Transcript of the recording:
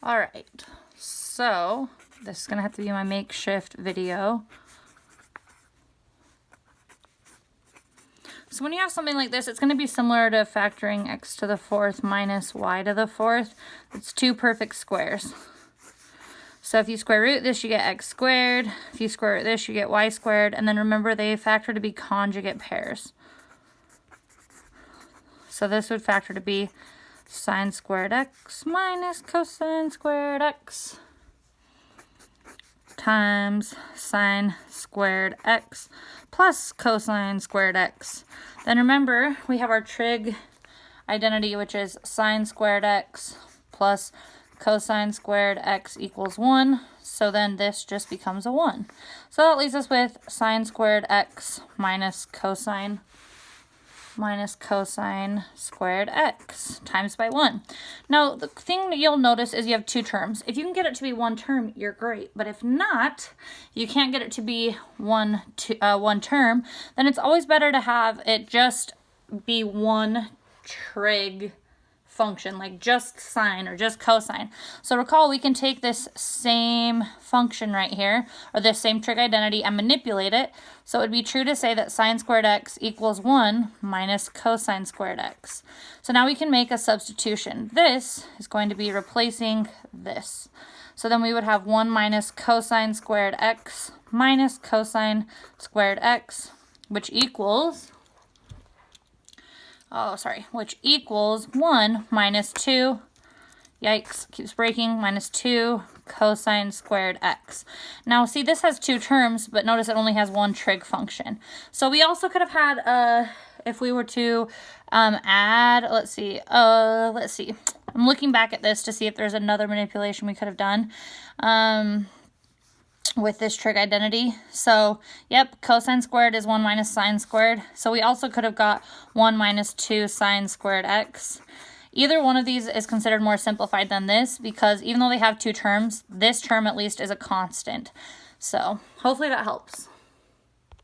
All right, so this is gonna have to be my makeshift video. So when you have something like this, it's going to be similar to factoring x to the fourth minus y to the fourth. It's two perfect squares. So if you square root this, you get x squared. If you square root this, you get y squared. And then remember, they factor to be conjugate pairs. So this would factor to be sine squared x minus cosine squared x times sine squared x plus cosine squared x. Then remember, we have our trig identity, which is sine squared x plus cosine squared x equals 1. So then this just becomes a 1. So that leaves us with sine squared x minus cosine squared x times by 1. Now, the thing that you'll notice is you have two terms. If you can get it to be one term, you're great. But if not, you can't get it to be one term, then it's always better to have it just be one trig function, like just sine or just cosine. So recall, we can take this same function right here, or this same trig identity, and manipulate it. So it would be true to say that sine squared x equals 1 minus cosine squared x. So now we can make a substitution. This is going to be replacing this. So then we would have 1 minus cosine squared x minus cosine squared x, which equals which equals 1 minus 2, yikes, keeps breaking, minus 2 cosine squared x. Now, see, this has two terms, but notice it only has one trig function. So we also could have had, if we were to add, let's see. I'm looking back at this to see if there's another manipulation we could have done. With this trig identity. So, yep, cosine squared is 1 minus sine squared. So we also could have got 1 minus 2 sine squared x. Either one of these is considered more simplified than this because even though they have two terms, this term at least is a constant. So hopefully that helps.